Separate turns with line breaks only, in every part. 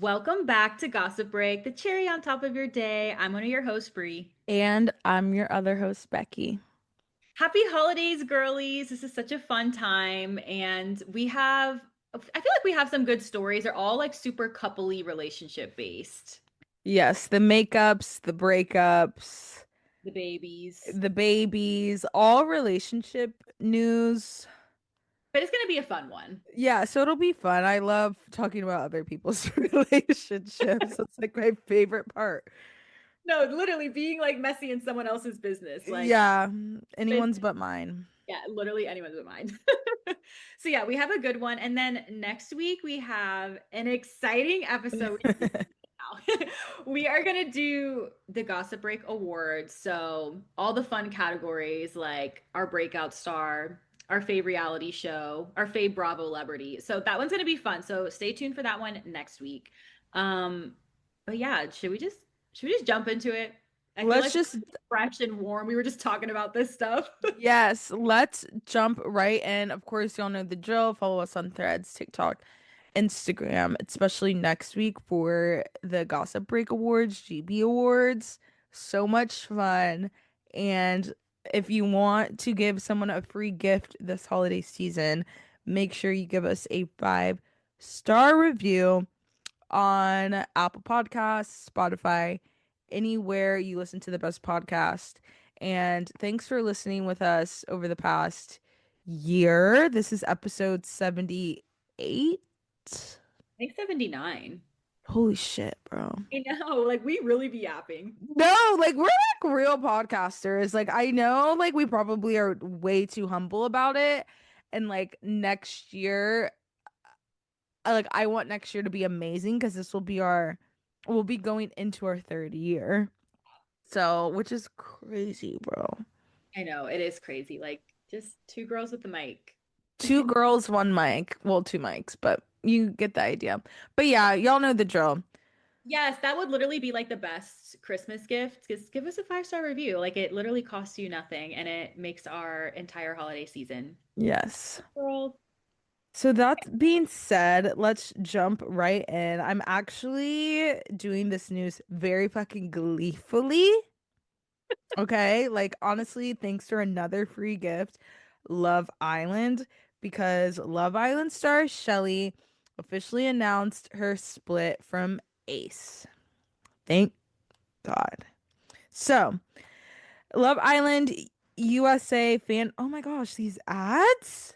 Welcome back to Gossip Break, the cherry on top of your day. I'm one of your hosts, Bree.
And I'm your other host, Becky.
Happy holidays, girlies. This is such a fun time. And I feel like we have some good stories. They're all like super coupley relationship based.
Yes, the makeups, the breakups,
The babies.
the babies, all relationship news.
But it's going to be a fun one.
Yeah, so it'll be fun. I love talking about other people's relationships. That's like my favorite part.
No, literally being like messy in someone else's business. Like,
Yeah,
it's,
anyone's but mine.
yeah, literally anyone's but mine. So, yeah, we have a good one. And then next week, we have an exciting episode. We are going to do the Gossip Break Awards. So, all the fun categories like our breakout star, our fave reality show, our fave Bravo celebrity. So, that one's going to be fun. So, stay tuned for that one next week. Um, but yeah, should we just jump into it? I feel
Let's
like
just,
we're fresh and warm. We were just talking about this stuff.
yes, let's jump right in. Of course, y'all know the drill. Follow us on Threads, TikTok, Instagram, especially next week for the Gossip Break Awards, GB Awards. So much fun. And if you want to give someone a free gift this holiday season, make sure you give us a 5-star review on Apple Podcasts, Spotify, anywhere you listen to the best podcast. And thanks for listening with us over the past year. This is episode 78.
I think 79.
Holy shit, bro.
I know, like we really be yapping.
No, like we're like real podcasters. Like I know like we probably are way too humble about it. And like next year, I want next year to be amazing because this will be we'll be going into our third year. So, which is crazy, bro.
I know, it is crazy. Like just two girls with the mic.
Two girls, one mic. Well, two mics, but you get the idea. But yeah, y'all know the drill.
Yes, that would literally be like the best Christmas gift. Just give us a 5-star review. Like it literally costs you nothing and it makes our entire holiday season.
Yes.
Girl.
So that being said, let's jump right in. I'm actually doing this news very fucking gleefully. Okay? Like honestly, thanks for another free gift, Love Island, because Love Island star Chelley officially announced her split from Ace. Thank God. So, Love Island USA fan. Oh my gosh, these ads?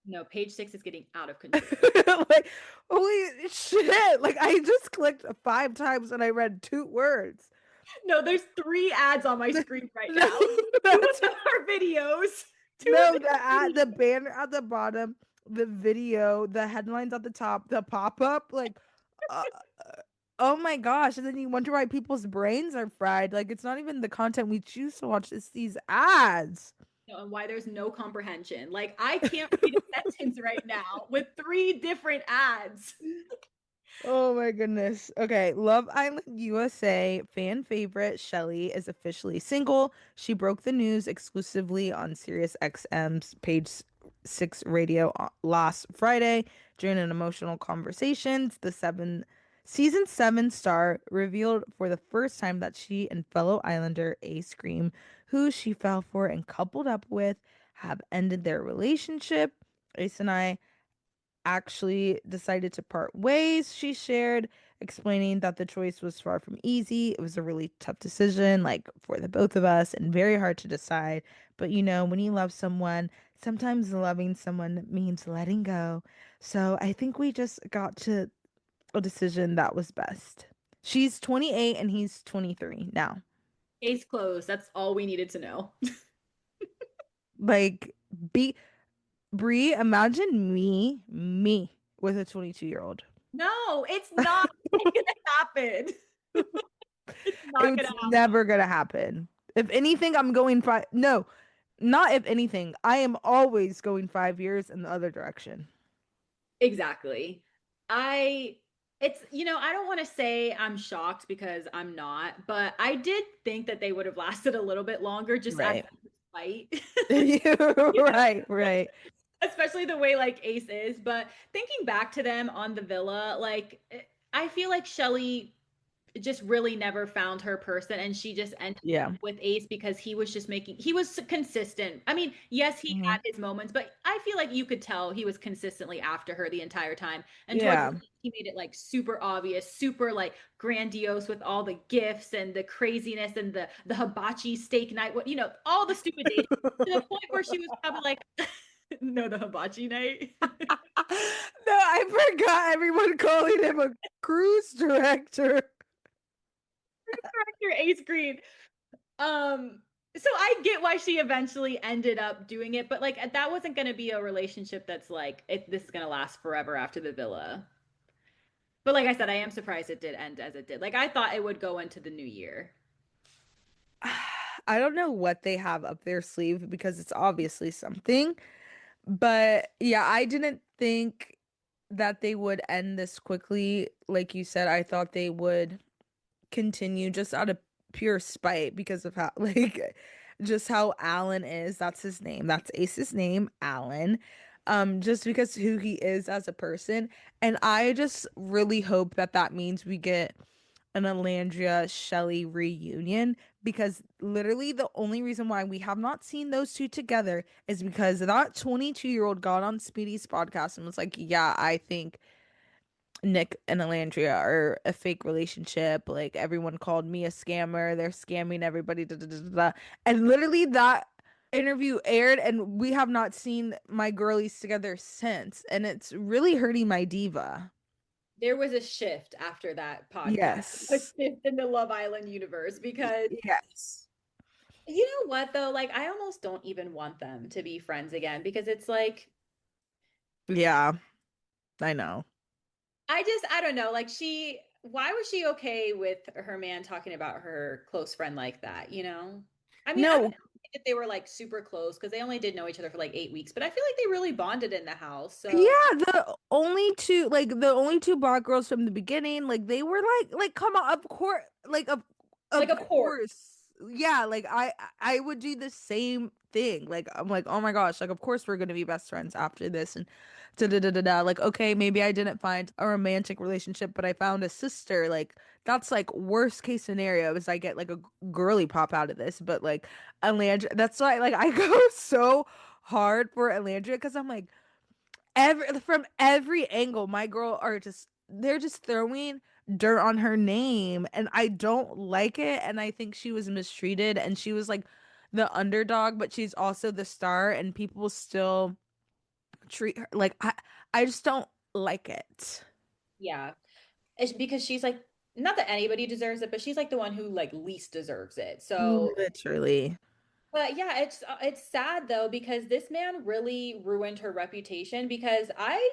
No, page 6 is getting out of control.
Like, holy shit. Like, I just clicked 5 times and I read 2 words.
No, there's 3 ads on my screen right
No,
now. Two of
that's
them are videos. Two of
no,
them
the
are
ad, the
videos.
banner at the bottom, the video, the headlines at the top, the pop-up, like, uh, oh my gosh. And then you wonder why people's brains are fried. Like, it's not even the content we choose to watch, it's these ads.
No, and why there's no comprehension. Like I can't read a sentence right now with 3 different ads.
Oh my goodness. Okay, Love Island USA fan favorite Chelley is officially single. She broke the news exclusively on Sirius XM's Page 6 radio last Friday during an emotional conversation. The season 7 star revealed for the first time that she and fellow Islander Ace Cream, who she fell for and coupled up with, have ended their relationship. Ace and I actually decided to part ways, she shared, explaining that the choice was far from easy. It was a really tough decision, like for the both of us, and very hard to decide. But you know, when you love someone, sometimes loving someone means letting go. So I think we just got to a decision that was best. She's 28 and he's 23 now.
Case closed. That's all we needed to know.
Like, be Brie, imagine me with a 22-year-old.
No, it's not gonna happen. It's not gonna
It's
happen.
never gonna happen. If anything, I'm going five. No, not if anything. I am always going 5 years in the other direction.
Exactly. I I don't want to say I'm shocked because I'm not, but I did think that they would have lasted a little bit longer just out
Right.
of spite.
Right, right.
Especially the way like Ace is, but thinking back to them on the villa, like I feel like Chelley just really never found her person, and she just ended up
Yeah.
with Ace because he was consistent. I mean, yes, he
Hmm.
had his moments, but I feel like you could tell he was consistently after her the entire time. And towards the
Yeah.
end, he made it like super obvious, super like grandiose with all the gifts and the craziness and the hibachi steak night, what all the stupid dating to the point where she was probably like, no, the hibachi night.
No, I forgot everyone calling him a cruise director.
Director Ace Green. So I get why she eventually ended up doing it, but like that wasn't going to be a relationship that's like this is going to last forever after the villa. But like I said, I am surprised it did end as it did. Like I thought it would go into the new year.
I don't know what they have up their sleeve because it's obviously something. But yeah, I didn't think that they would end this quickly. Like you said, I thought they would continue just out of pure spite because of how like just how Alan is. That's his name. That's Ace's name, Alan. Just because who he is as a person. And I just really hope that that means we get an Alandria Chelley reunion because literally the only reason why we have not seen those two together is because that 22-year-old got on Speedy's podcast and was like, "Yeah, I think Nick and Alandria are a fake relationship. Like everyone called me a scammer. They're scamming everybody." Da, da, da, da, da. And literally that interview aired and we have not seen my girlies together since. And it's really hurting my diva.
There was a shift after that podcast, a
Yes.
shift in the Love Island universe because
Yes.
you know what though, like I almost don't even want them to be friends again because it's like
Yeah, I know.
I don't know, like why was she okay with her man talking about her close friend like that? I mean, I don't
No,
think that they were like super close because they only did know each other for like 8 weeks, but I feel like they really bonded in the house. So
yeah, the only two black girls from the beginning, like they were like come on, of course, like
like
of
of course.
course. Yeah, like I would do the same thing. Like I'm like, "Oh my gosh, like of course we're going to be best friends after this." And da da da da da. Like okay, maybe I didn't find a romantic relationship, but I found a sister. Like that's like worst case scenario is I get like a girly pop out of this, but like Alandra, that's why like I go so hard for Alandria because I'm like from every angle my girl are just they're just throwing dirt on her name and I don't like it and I think she was mistreated and she was like the underdog but she's also the star and people still treat her like I just don't like it.
Yeah. It's because she's like not that anybody deserves it, but she's like the one who like least deserves it. So
Literally.
but yeah, it's sad though because this man really ruined her reputation because I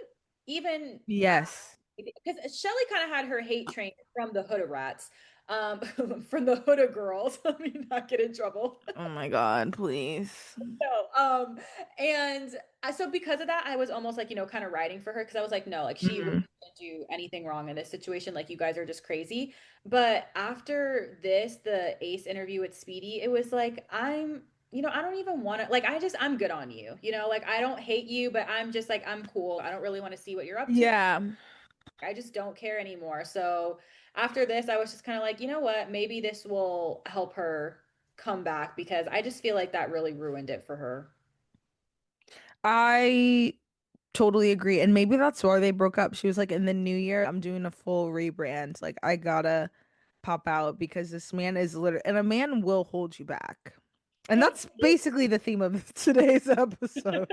even
Yes.
because Shelley kind of had her hate train from the Huda rats, from the Huda girls. Let me not get in trouble.
Oh my God, please.
No, and so because of that, I was almost like kind of riding for her because I was like, no, like she really
Mhm.
didn't do anything wrong in this situation. Like you guys are just crazy. But after this, the Ace interview with Speedy, it was like I don't even want to like I'm good on you. Like I don't hate you, but I'm just like I'm cool. I don't really want to see what you're up to.
Yeah.
I just don't care anymore. So after this, I was just kind of like, you know what? Maybe this will help her come back because I just feel like that really ruined it for her.
I totally agree. And maybe that's why they broke up. She was like, in the new year, I'm doing a full rebrand. Like, I gotta pop out because this man is literally, and a man will hold you back. And
And
that's basically the theme of today's episode.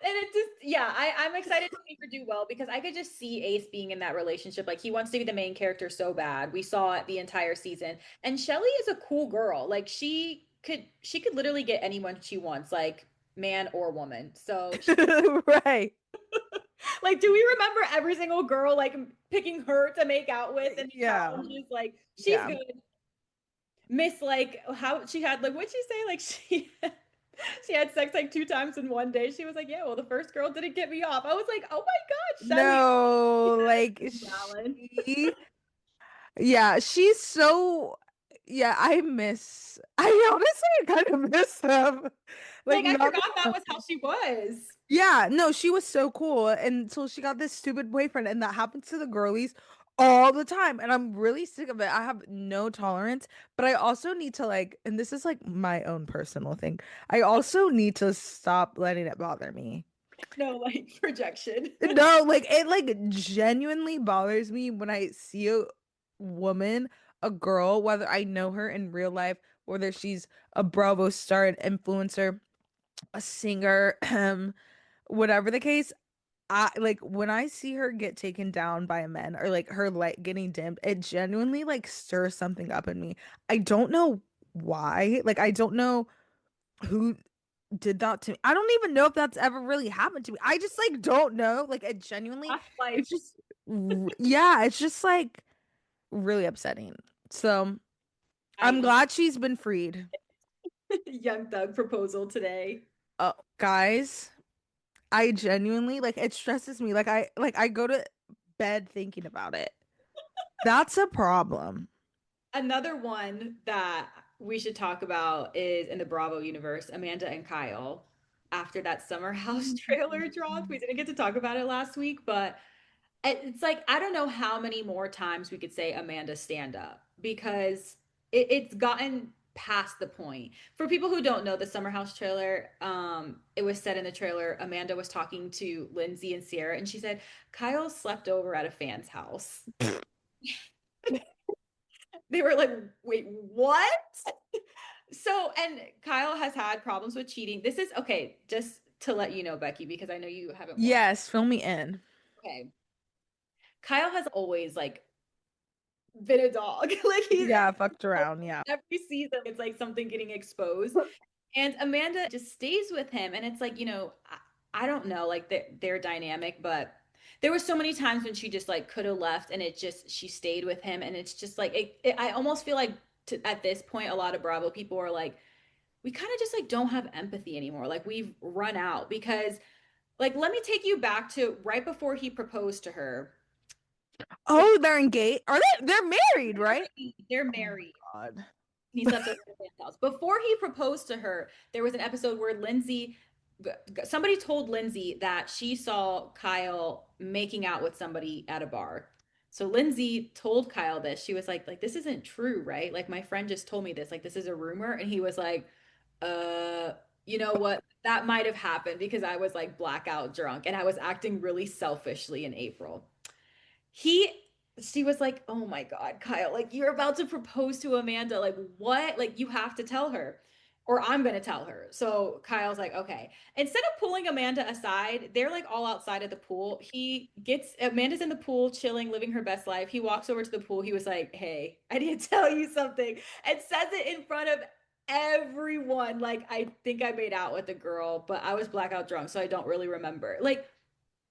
it just, yeah, I'm excited to see her do well because I could just see Ace being in that relationship. Like he wants to be the main character so bad. We saw it the entire season. And Shelley is a cool girl. Like she could literally get anyone she wants, like man or woman. So
Right.
like, do we remember every single girl like picking her to make out with in the
Yeah.
challenges? Like, she's
Yeah.
good. Miss like how she had like what'd she say? Like she had sex like 2 times in one day. She was like, yeah, well, the first girl didn't get me off. I was like, oh my God, Shelly.
No, like
Alan.
yeah, she's so, yeah, I honestly kind of miss them. Like,
Like I
not
forgot that was how she was.
Yeah, no, she was so cool until she got this stupid boyfriend, and that happens to the girlies all the time. And I'm really sick of it. I have no tolerance, but I also need to like, and this is like my own personal thing. I also need to stop letting it bother me.
No, like projection.
No, like it like genuinely bothers me when I see a woman, a girl, whether I know her in real life, whether she's a Bravo star, an influencer, a singer, whatever the case. I like when I see her get taken down by a man or like her light getting dimmed, it genuinely like stirs something up in me. I don't know why. Like I don't know who did that to me. I don't even know if that's ever really happened to me. I just like don't know. Like it genuinely,
Past life.
it's just yeah, it's just like really upsetting. So
I
I'm
need
glad she's been freed.
Young Thug proposal today.
Oh, guys, I genuinely like it stresses me. Like I go to bed thinking about it. That's a problem.
Another one that we should talk about is in the Bravo universe, Amanda and Kyle. After that Summer House trailer dropped, we didn't get to talk about it last week, but it's like I don't know how many more times we could say Amanda stand up because it's gotten past the point. For people who don't know the Summer House trailer, it was said in the trailer Amanda was talking to Lindsay and Sierra, and she said Kyle slept over at a fan's house. They were like, wait, what? So, and Kyle has had problems with cheating. This is okay, just to let you know, Becky, because I know you haven't watched.
Yes, fill me in.
Okay. Kyle has always like been a dog. Like he's
Yeah, fucked around. Yeah.
every season, it's like something getting exposed. And Amanda just stays with him. And it's like, I don't know, like their dynamic, but there were so many times when she just like could have left and she stayed with him. And it's just like, I almost feel like at this point, a lot of Bravo people are like, we kind of just like don't have empathy anymore. Like we've run out because like, let me take you back to right before he proposed to her. So
Oh, they're engaged. Are they? They're married, right?
they're
Oh my
married.
God.
He slept over at Dan's house. Before he proposed to her, there was an episode where somebody told Lindsay that she saw Kyle making out with somebody at a bar. So Lindsay told Kyle this. She was like, this isn't true, right? Like my friend just told me this. Like this is a rumor. And he was like, uh, you know what? That might have happened because I was like blackout drunk and I was acting really selfishly in April. He She was like, "Oh my God, Kyle, like you're about to propose to Amanda. Like what? Like you have to tell her or I'm going to tell her." So Kyle's like, "Okay." Instead of pulling Amanda aside, they're like all outside of the pool. Amanda's in the pool chilling, living her best life. He walks over to the pool. He was like, "Hey, I need to tell you something." And says it in front of everyone. Like, I think I made out with a girl, but I was blackout drunk, so I don't really remember. Like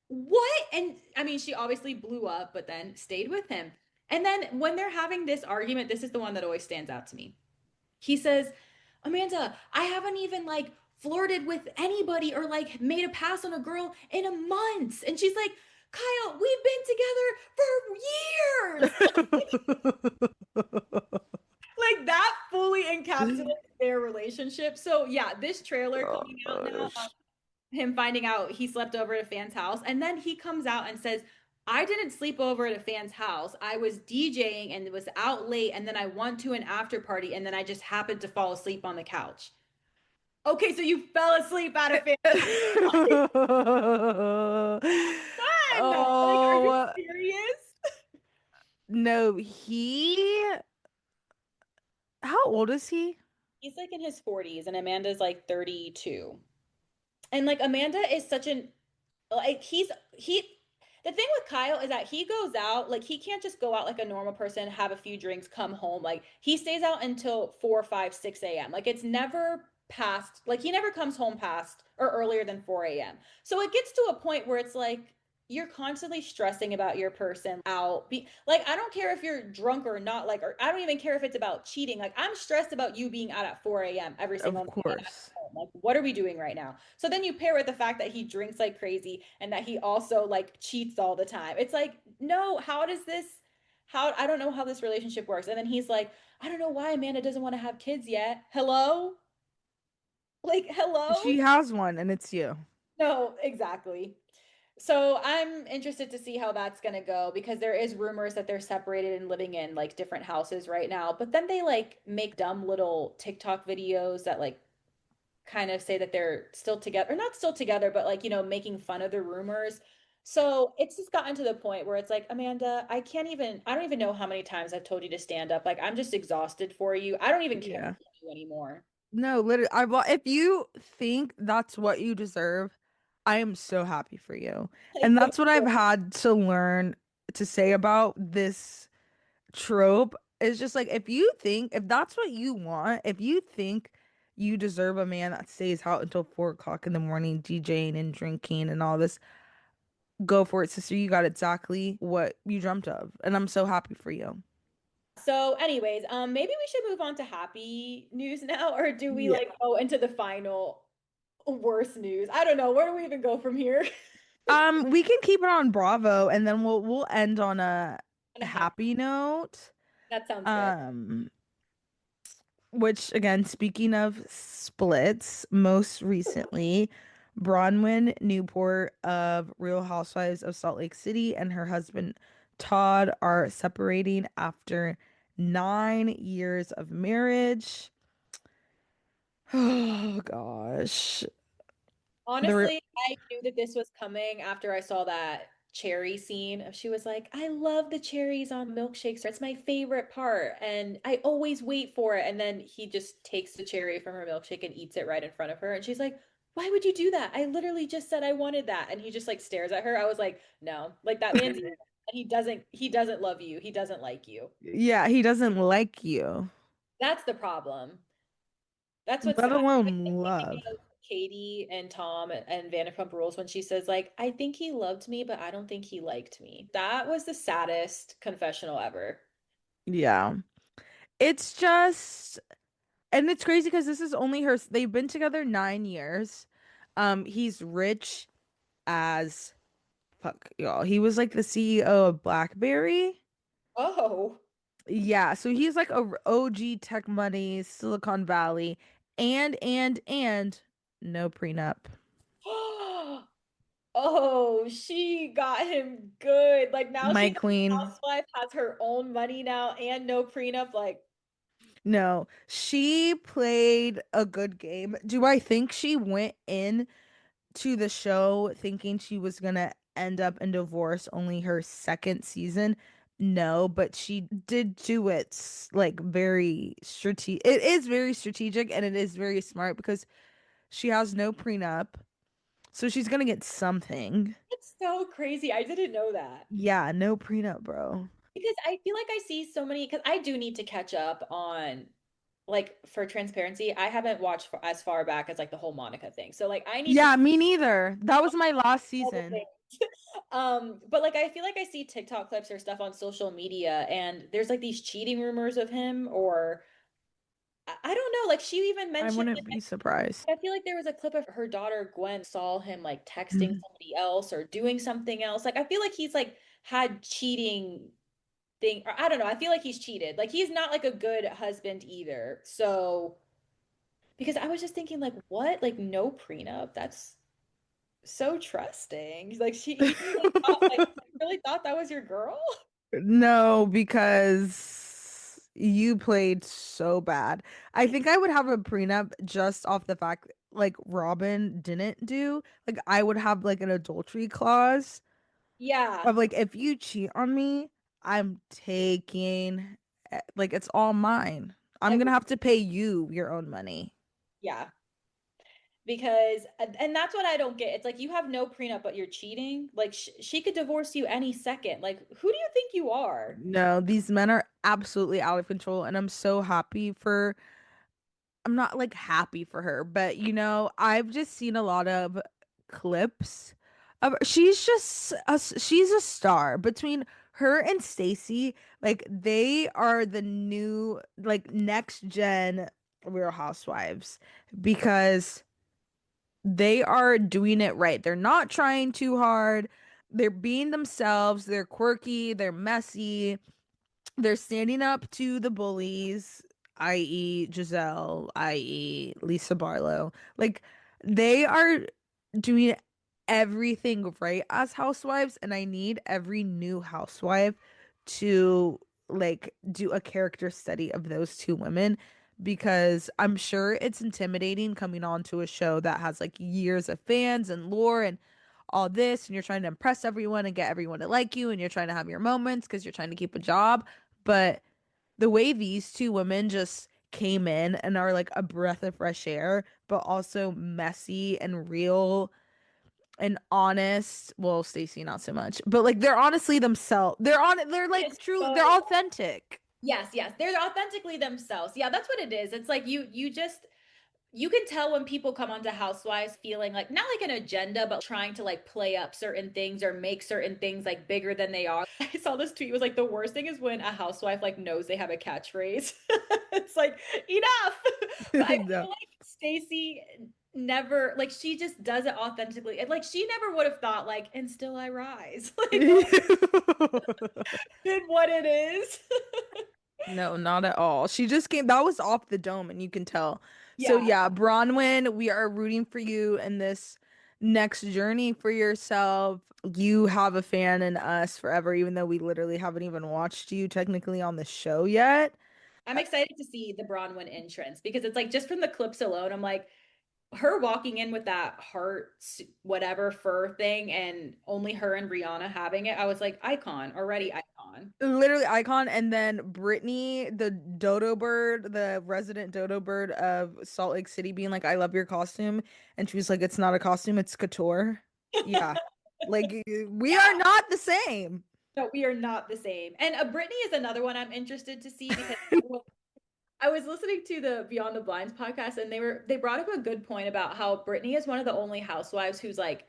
what? And I mean, she obviously blew up, but then stayed with him. And then when they're having this argument, this is the one that always stands out to me. He says, Amanda, I haven't even like flirted with anybody or like made a pass on a girl in a month. And she's like, Kyle, we've been together for years. Like that fully encapsulates their relationship. So yeah, this trailer coming out now,
Gosh.
him finding out he slept over at a fan's house. And then he comes out and says, I didn't sleep over at a fan's house. I was DJing and was out late. And then I went to an after party. And then I just happened to fall asleep on the couch. Okay, so you fell asleep at a fan's fun. Like, are you
Oh
serious?
no, how old is he?
He's like in his 40s and Amanda's like 32. And like Amanda is such an like he the thing with Kyle is that he goes out like he can't just go out like a normal person, have a few drinks, come home. Like he stays out until 4, 5, 6 a.m. Like it's never past, like he never comes home past or earlier than 4 a.m. So it gets to a point where it's like you're constantly stressing about your person out. Like I don't care if you're drunk or not, like, or I don't even care if it's about cheating. Like I'm stressed about you being out at 4 a.m. every
Of
single night.
course.
Like, what are we doing right now? So then you pair with the fact that he drinks like crazy and that he also like cheats all the time. It's like, no, how I don't know how this relationship works. And then he's like, I don't know why Amanda doesn't want to have kids yet. Hello? Like, hello?
She has one and it's you.
No, exactly. So I'm interested to see how that's going to go because there is rumors that they're separated and living in like different houses right now. But then they like make dumb little TikTok videos that like kind of say that they're still together, or not still together, but like, making fun of the rumors. So it's just gotten to the point where it's like, Amanda, I don't even know how many times I've told you to stand up. Like, I'm just exhausted for you. I don't even care
Yeah.
for you anymore.
No, literally, if you think that's what you deserve, I am so happy for you. And
Thank
that's what I've
you.
had to learn to say about this trope is just like if that's what you want, if you think you deserve a man that stays out until 4 o'clock in the morning DJing and drinking and all this, go for it, sister. You got exactly what you dreamt of. And I'm so happy for you.
So, anyways, maybe we should move on to happy news now, or do we
Yeah.
like go into the final worst news? I don't know. Where do we even go from here?
We can keep it on Bravo and then we'll end on a
On a happy,
happy note.
that sounds good.
Um, which again, speaking of splits, most recently, Bronwyn Newport of Real Housewives of Salt Lake City and her husband Todd are separating after 9 years of marriage. Oh gosh. The re-
Honestly, I knew that this was coming after I saw that cherry scene. She was like, I love the cherries on milkshakes. That's my favorite part. And I always wait for it. And then he just takes the cherry from her milkshake and eats it right in front of her. And she's like, why would you do that? I literally just said I wanted that. And he just like stares at her. I was like, no, like that man's and he doesn't love you. He doesn't like you.
yeah, he doesn't like you,
That's the problem. That's what's
let
I
alone
think
love.
of Katie and Tom and Vanderpump Rules when she says like, I think he loved me, but I don't think he liked me. That was the saddest confessional ever.
Yeah. It's just And it's crazy because this is only her. They've been together 9 years. He's rich as fuck, y'all. He was like the CEO of BlackBerry.
Oh.
Yeah, so he's like a OG tech money, Silicon Valley, and no prenup.
Oh, she got him good. Like now
My
she's a
queen.
housewife, has her own money now and no prenup. Like,
No, she played a good game. Do I think she went in to the show thinking she was gonna end up in divorce only her second season? No, but she did do it like very strategic. It is very strategic and it is very smart because she has no prenup, so she's gonna get something.
it's so crazy. I didn't know that.
Yeah, no prenup, bro.
Because I feel like I see so many, because I do need to catch up on, like, for transparency, I haven't watched as far back as like the whole Monica thing. So like I need to
Yeah, me neither. That was my last
all the
season.
things. But like I feel like I see TikTok clips or stuff on social media, and there's like these cheating rumors of him, or I don't know. Like she even
I
mentioned,
wouldn't be surprised.
I feel like there was a clip of her daughter Gwen saw him like texting
Mhm.
somebody else or doing something else. Like I feel like he's like had cheating thing, or I don't know. I feel like he's cheated. Like he's not like a good husband either. So because I was just thinking like what? Like no prenup. That's so trusting. Like he really thought that was your girl?
No, because you played so bad. I think I would have a prenup just off the fact like Robin didn't do. Like I would have like an adultery clause
Yeah.
of like if you cheat on me, I'm taking like it's all mine. I'm gonna
Every
have to pay you your own money.
yeah. Because and that's what I don't get. It's like you have no prenup, but you're cheating. Like she could divorce you any second. Like who do you think you are?
No, these men are absolutely out of control, and I'm not like happy for her, but I've just seen a lot of clips of she's a star between her and Stacy. Like they are the new like next gen Real Housewives because they are doing it right. They're not trying too hard. They're being themselves. They're quirky, they're messy, they're standing up to the bullies, i.e., Giselle, i.e., Lisa Barlow. Like they are doing everything right as housewives, and I need every new housewife to like do a character study of those two women because I'm sure it's intimidating coming on to a show that has like years of fans and lore and all this, and you're trying to impress everyone and get everyone to like you, and you're trying to have your moments because you're trying to keep a job. But the way these two women just came in and are like a breath of fresh air, but also messy and real and honest. Well, Stacey not so much, but like they're honestly themselves. They're like
Yes.
true. They're
So
authentic.
yes, yes, they're authentically themselves. Yeah, that's what it is. It's like you just you can tell when people come onto Housewives feeling like not like an agenda, but trying to like play up certain things or make certain things like bigger than they are. I saw this tweet. It was like the worst thing is when a housewife like knows they have a catchphrase. It's like enough. But I
No.
feel like Stacey never like she just does it authentically. And like she never would have thought like and still I rise. Like in what it is.
No, not at all. She just came, that was off the dome, and you can tell. So,
Yeah.
yeah, Bronwyn, we are rooting for you in this next journey for yourself. You have a fan in us forever, even though we literally haven't even watched you technically on the show yet.
I'm excited to see the Bronwyn entrance because it's like just from the clips alone, I'm like, her walking in with that heart whatever fur thing and only her and Rihanna having it, I was like, icon, already icon.
Literally icon. And then Brittany, the dodo bird, the resident dodo bird of Salt Lake City, being like, I love your costume. And she was like, it's not a costume, it's couture. Yeah. Like, we are
Yeah.
not the same.
No, we are not the same. And Brittany is another one I'm interested to see because I was listening to the Beyond the Blinds podcast and they brought up a good point about how Brittany is one of the only housewives who's like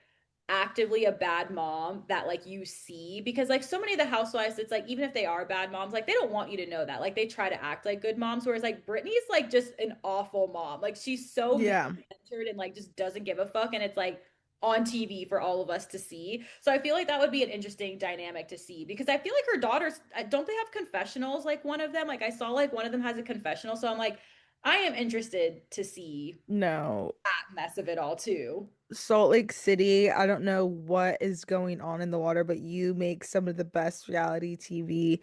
actively a bad mom that like you see because like so many of the housewives it's like even if they are bad moms like they don't want you to know that like they try to act like good moms whereas like Brittany's like just an awful mom like she's so
Yeah.
centered and like just doesn't give a fuck and it's like on TV for all of us to see. So I feel like that would be an interesting dynamic to see because I feel like her daughters don't they have confessionals like one of them like I saw like one of them has a confessional so I'm like I am interested to see
No.
that mess of it all too.
Salt Lake City, I don't know what is going on in the water, but you make some of the best reality TV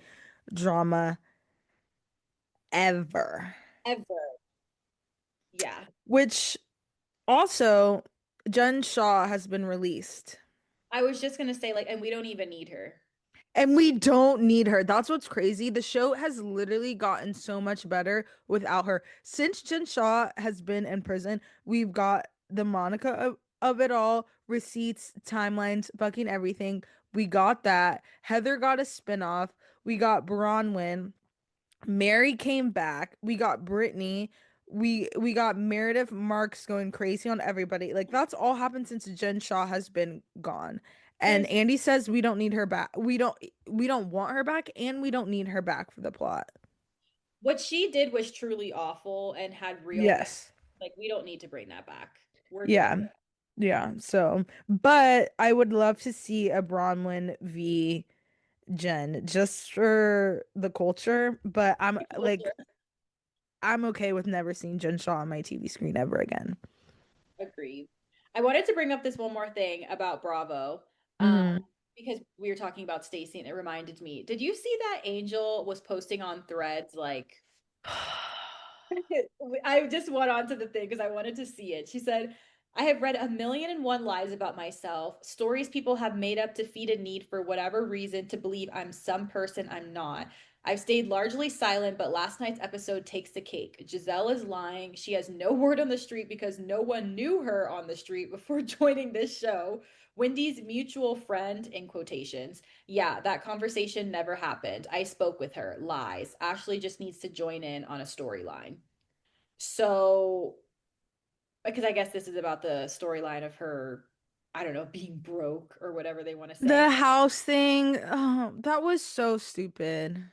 drama ever.
Ever. Yeah.
Which also, Jen Shaw has been released.
I was just gonna say like and we don't even need her.
And we don't need her. That's what's crazy. The show has literally gotten so much better without her. Since Jen Shaw has been in prison, we've got the Monica of it all, receipts, timelines, fucking everything. We got that. Heather got a spinoff. We got Bronwyn. Mary came back. We got Brittany. We got Meredith Marks going crazy on everybody. Like that's all happened since Jen Shaw has been gone. And
There's
Andy says we don't need her back. We don't want her back and we don't need her back for the plot.
what she did was truly awful and had real
Yes.
like we don't need to bring that back. We're good.
Yeah. Yeah. So, but I would love to see a Bronwyn v Jen just for the culture, but I'm okay with never seeing Jen Shaw on my TV screen ever again.
Agreed. I wanted to bring up this one more thing about Bravo, um,
Hmm.
because we were talking about Stacey and it reminded me. Did you see that Angel was posting on Threads like I just went on to the thing because I wanted to see it. She said, I have read a million and one lies about myself, stories people have made up to feed a need for whatever reason to believe I'm some person I'm not. I've stayed largely silent, but last night's episode takes the cake. Giselle is lying. She has no word on the street because no one knew her on the street before joining this show. Wendy's mutual friend, in quotations. Yeah, that conversation never happened. I spoke with her. Lies. Ashley just needs to join in on a storyline. So, because I guess this is about the storyline of her, I don't know, being broke or whatever they want to say.
The house thing, oh, that was so stupid.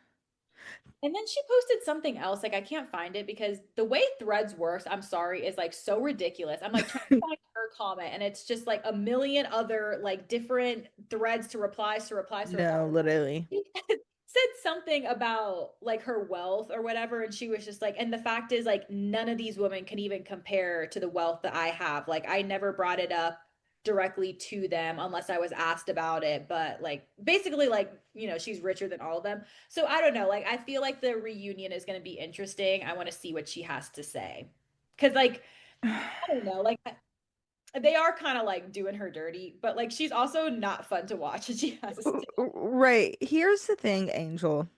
And then she posted something else. Like, I can't find it because the way Threads works, I'm sorry, is like so ridiculous. I'm like trying to find her comment, and it's just like a million other like different threads to replies to replies to replies.
No, literally.
Said something about like her wealth or whatever and she was just like and the fact is like none of these women can even compare to the wealth that I have like I never brought it up directly to them unless I was asked about it. But like basically like, she's richer than all of them. So I don't know. Like I feel like the reunion is going to be interesting. I want to see what she has to say. Cause like, I don't know, like they are kind of like doing her dirty, but like she's also not fun to watch and she has a stick.
Right. Here's the thing, Angel.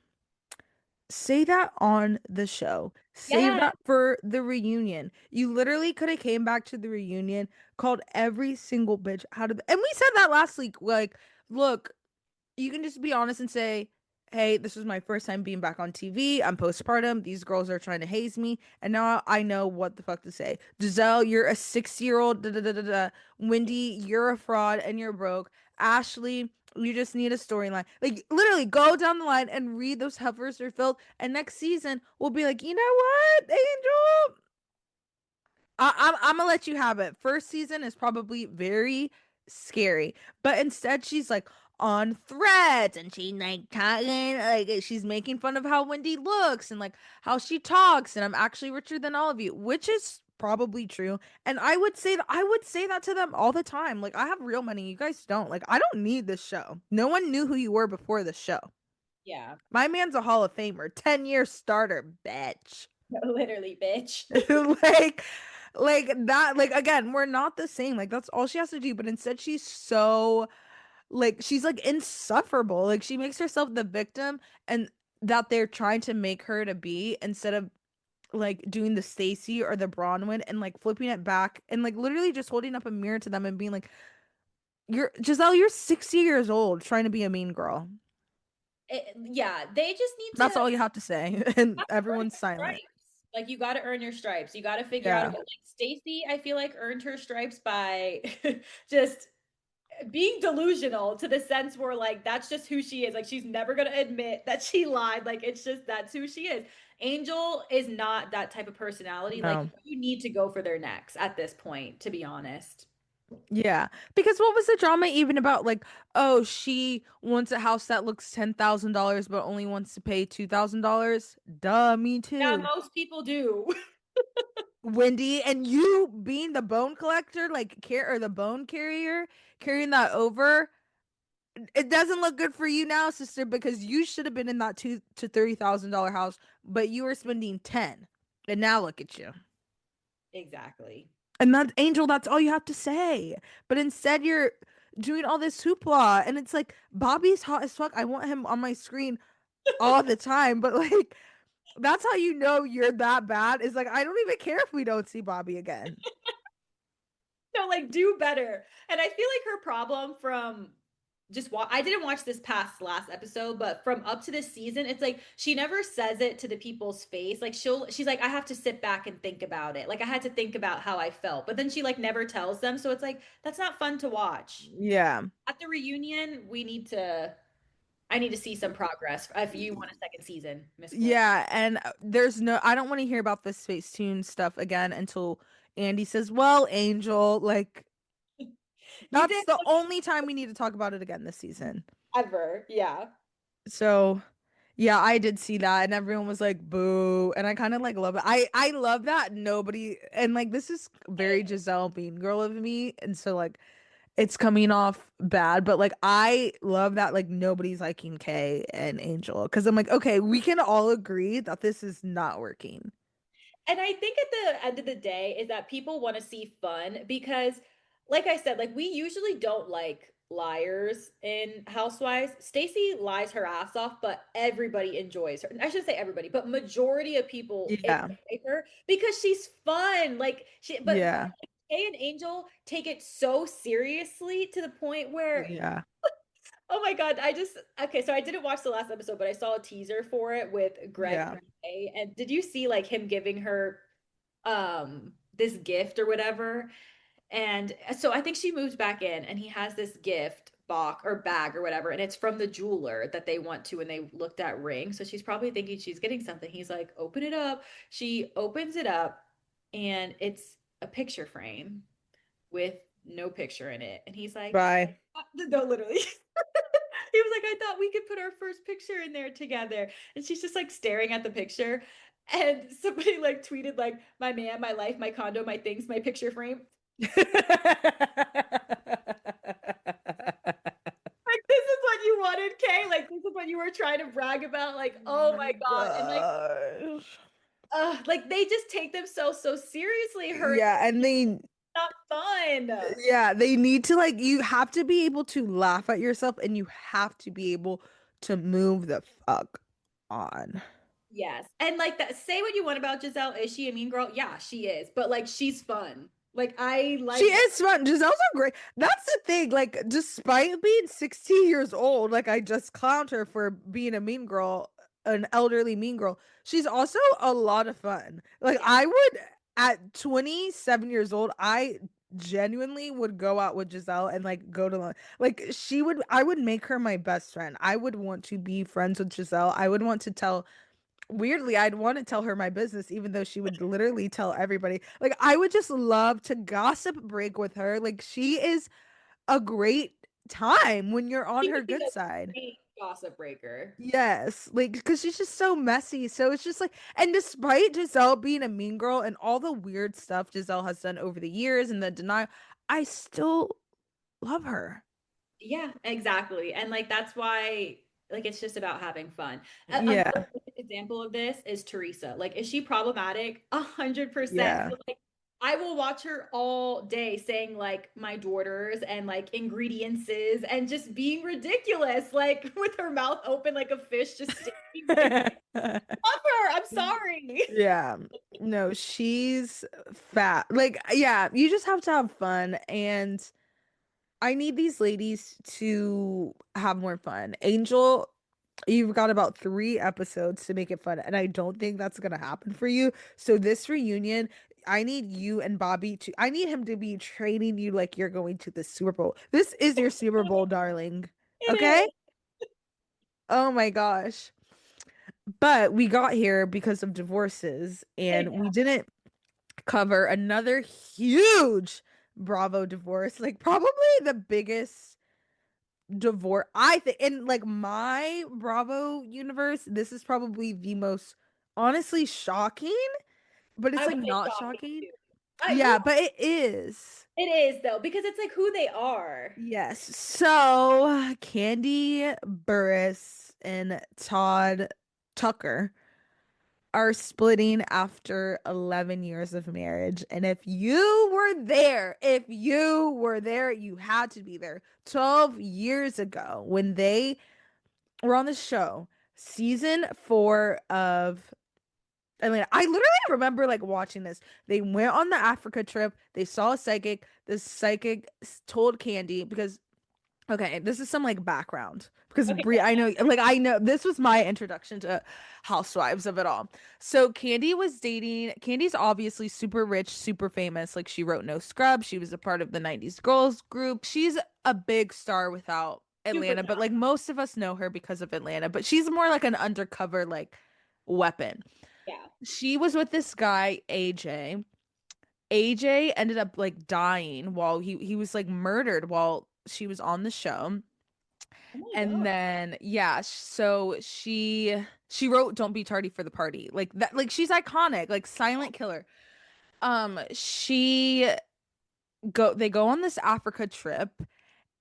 Say that on the show. Save
Yeah.
that for the reunion. You literally could have came back to the reunion, called every single bitch out of and we said that last week. Like, look, you can just be honest and say, hey, this was my first time being back on TV. I'm postpartum. These girls are trying to haze me. And now I know what the fuck to say. Giselle, you're a 6-year-old. Da, da, da, da, da. Wendy, you're a fraud and you're broke. Ashley, you just need a storyline. Like, literally, go down the line and read those heifers are filled. And next season, we'll be like, you know what, Angel? I'm gonna let you have it. First season is probably very scary, but instead she's like on threads and she's like talking like she's making fun of how Wendy looks and like how she talks and I'm actually richer than all of you, which is probably true. And I would say that to them all the time. Like I have real money, you guys don't. Like I don't need this show. No one knew who you were before the show.
Yeah.
My man's a Hall of Famer, 10-year starter, bitch.
Literally, bitch.
like like that, like again, we're not the same, like that's all she has to do, but instead she's so like she's like insufferable, like she makes herself the victim and that they're trying to make her to be, instead of like doing the Stacy or the Bronwyn and like flipping it back and like literally just holding up a mirror to them and being like, you're Giselle, you're 60 years old trying to be a mean girl.
Yeah, they just need
That's
to
all you have to say and
earn
everyone's
your
silent.
stripes. Like you got to earn your stripes. You got to figure out a
Yeah.
way. Like Stacy, I feel like earned her stripes by just being delusional to the sense where like that's just who she is. Like she's never gonna admit that she lied. Like it's just that's who she is. Angel is not that type of personality. Like
No.
you need to go for their necks at this point, to be honest.
Yeah, because what was the drama even about? Like, oh, she wants a house that looks $10,000, but only wants to pay $2,000. Duh, me
Yeah,
too.
most people do.
Wendy, and you being the bone collector, like care or the bone carrier, carrying that over, it doesn't look good for you now, sister, because you should have been in that $2 to $30,000 house, but you were spending 10, and now look at you.
Exactly.
And that Angel, that's all you have to say. But instead, you're doing all this hoopla, and it's like Bobby's hot as fuck. I want him on my screen all the time. But like, that's how you know you're that bad. Is like I don't even care if we don't see Bobby again.
No, like do better. And I feel like her problem from I didn't watch this past last episode, but from up to this season, it's like she never says it to the people's face. Like she's like, I have to sit back and think about it. Like I had to think about how I felt, but then she like never tells them. So it's like that's not fun to watch.
Yeah,
At the reunion, I need to see some progress if you want a second season, Miss Glam.
yeah. And there's no. I don't want to hear about this Space Tune stuff again until Andy says, "Well, Angel, like
You
that's
did
the only time we need to talk about it again this season."
ever. Yeah.
So yeah, I did see that and everyone was like boo and I kind of like love it. I love that nobody and like this is very Giselle Bean girl of me and so like it's coming off bad but like I love that like nobody's liking Kay and Angel because I'm like okay, we can all agree that this is not working.
And I think at the end of the day is that people want to see fun because, like I said, like we usually don't like liars in Housewives. Stacey lies her ass off, but everybody enjoys her. I shouldn't say everybody, but majority of people
Yeah.
enjoy her because she's fun. But
Yeah.
Kay and Angel take it so seriously to the point where
Yeah.
oh my God. Okay. So I didn't watch the last episode, but I saw a teaser for it with Greg.
Yeah.
And did you see like him giving her this gift or whatever? And so I think she moved back in and he has this gift box or bag or whatever. And it's from the jeweler that they want to, and they looked at rings. So she's probably thinking she's getting something. He's like, open it up. She opens it up and it's a picture frame with no picture in it. And he's like,
Bye.
no, literally. He was like, I thought we could put our first picture in there together. And she's just like staring at the picture. And somebody like tweeted, like, my man, my life, my condo, my things, my picture frame. wanted, Kay? Like, this is what you were trying to brag about? Like,
Oh
oh my
my
God. And like,
gosh.
like they just take themselves so seriously. Her
Yeah, and they
not fun.
yeah, they need to like you have to be able to laugh at yourself and you have to be able to move the fuck on.
Yes. And like that, say what you want about Giselle. Is she a mean girl? Yeah, she is. But like she's fun. Like I
She
like
is fun. Giselle's a great. That's the thing. Like, despite being 16 years old, like I just clowned her for being a mean girl, an elderly mean girl. She's also a lot of fun. Like,
yeah.
I would at 27 years old, I genuinely would go out with Giselle and like go to like she would. I would make her my best friend. I would want to be friends with Giselle. I would want to tell weirdly, I'd want to tell her my business, even though she would literally tell everybody. Like, I would just love to gossip break with her. Like, she is a great time when you're on
She
her
would be
good
a
side.
great gossip breaker.
Yes, like, because she's just so messy. So it's just like, and despite Giselle being a mean girl and all the weird stuff Giselle has done over the years and the denial, I still love her.
Yeah, exactly. And like that's why like it's just about having fun. A
Yeah,
really good example of this is Teresa. Like, is she problematic? 100%.
yeah.
But like I will watch her all day saying like my daughters and like ingredients and just being ridiculous, like with her mouth open like a fish, just staring. Like, love her. I'm sorry.
Yeah. No, she's fat. Like, yeah, you just have to have fun. And I need these ladies to have more fun. Angel, you've got about 3 episodes to make it fun. And I don't think that's going to happen for you. So, this reunion, I need you and Bobby to, I need him to be training you like you're going to the Super Bowl. This is your Super Bowl, darling.
It
Okay?
is.
Oh my gosh. But we got here because of divorces and we
Exactly.
didn't cover another huge Bravo divorce, like probably the biggest divorce I think in like my Bravo universe. This is probably the most honestly shocking, but
I
it's
would
like
say
not
shocking
shocking.
too.
Yeah,
Well,
but it is.
it is though, because it's like who they are.
Yes. So Kandi Burris and Todd Tucker are splitting after 11 years of marriage. And if you were there, you had to be there 12 years ago when they were on the show, season 4 of Atlanta. I literally remember like watching this. They went on the Africa trip. They saw a psychic. The psychic told Kandi because okay, this is some like background because
Okay.
Brie, I know this was my introduction to Housewives of it all. So Candy's obviously super rich, super famous. Like she wrote No Scrubs. She was a part of the 90s girls group. She's a big star without
Super
Atlanta, but
tough.
like most of us know her because of Atlanta, but she's more like an undercover like weapon.
Yeah.
She was with this guy, AJ. AJ ended up like dying while he was like murdered while she was on the show.
Oh my
And
God.
then yeah, so she wrote Don't Be Tardy for the Party. Like that like she's iconic, like silent killer. She go they go on this Africa trip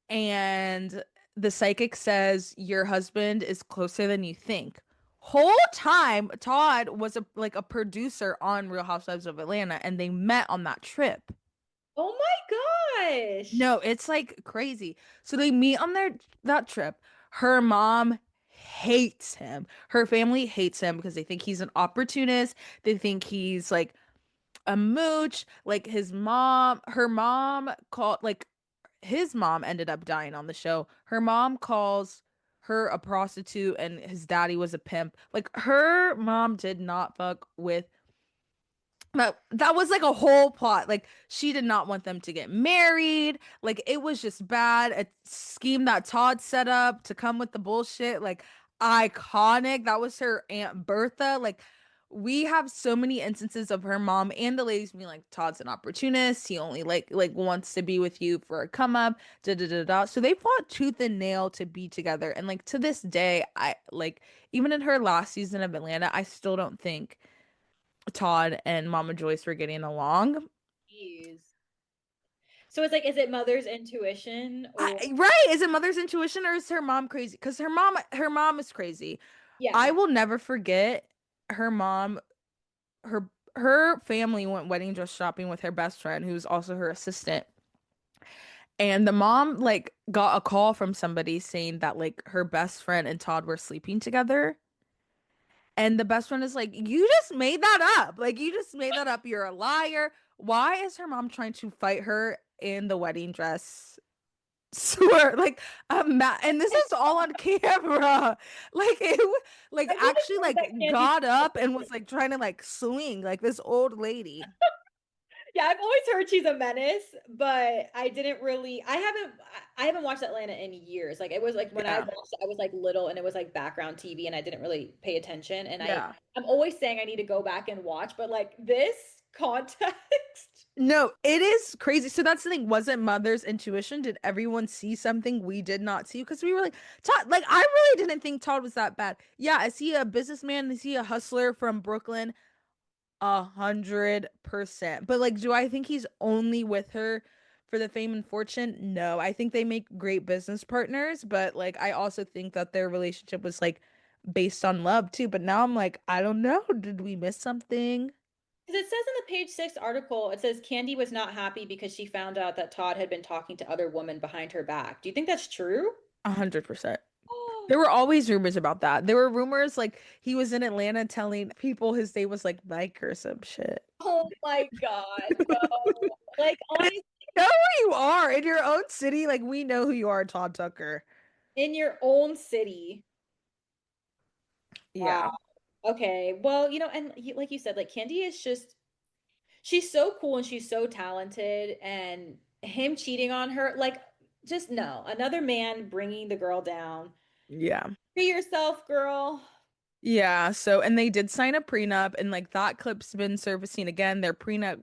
and the psychic says your husband is closer than you think. Whole time Todd was a producer on Real Housewives of Atlanta and they met on that trip.
Oh my gosh.
No, it's like crazy. So they meet on their that trip. Her mom hates him. Her family hates him because they think he's an opportunist. They think he's like a mooch. Like her mom called like his mom ended up dying on the show. Her mom calls her a prostitute and his daddy was a pimp. Like her mom did not fuck with that was like a whole plot. Like she did not want them to get married. Like it was just bad. A scheme that Todd set up to come with the bullshit. Like iconic. That was her Aunt Bertha. Like we have so many instances of her mom and the ladies being like, Todd's an opportunist. He only like wants to be with you for a come up. Da da da da. So they fought tooth and nail to be together. And like to this day, I like even in her last season of Atlanta, I still don't think Todd and Mama Joyce were getting along.
Jeez. So it's like, is it mother's intuition or
Right? Is it mother's intuition or is her mom crazy? Because her mom is crazy. I
yeah.
will never forget her mom. Her family went wedding dress shopping with her best friend, who's also her assistant. And the mom like got a call from somebody saying that like her best friend and Todd were sleeping together. And the best friend is like, "You just made that up. Like you just made that up. You're a liar." Why is her mom trying to fight her in the wedding dress? Swear, like and this is all on camera. Like like
I'm really
actually
worried that
like
Kandi.
got up and was like trying to like swing like this old lady.
Yeah, I've always heard she's a menace, but I didn't really. I haven't watched Atlanta in years. Like it was like when I
Yeah.
watched it, I was like little, and it was like background TV, and I didn't really pay attention. And
Yeah.
I'm always saying I need to go back and watch, but like this context.
No, it is crazy. So that's the thing. Wasn't Mother's intuition? Did everyone see something we did not see? Because we were like, Todd, like, I really didn't think Todd was that bad. Yeah, is he a businessman? Is he a hustler from Brooklyn? 100%. But like, do I think he's only with her for the fame and fortune? No, I think they make great business partners, but like, I also think that their relationship was like based on love too. But now I'm like, I don't know. Did we miss something?
Because it says in the page 6 article, it says Kandi was not happy because she found out that Todd had been talking to other women behind her back. Do you think that's true?
100%. There were always rumors about that. There were rumors like he was in Atlanta telling people his name was like Mike or some shit.
Oh my God, no. Like honestly,
Know who you are in your own city. Like we know who you are, Todd Tucker.
in your own city. Wow.
Yeah.
Okay. Well, and like you said, like Kandi is just she's so cool and she's so talented and him cheating on her, like just no. Another man bringing the girl down.
Yeah.
Free yourself, girl.
Yeah. So, and they did sign a prenup, and like that clip's been surfacing again. Their prenup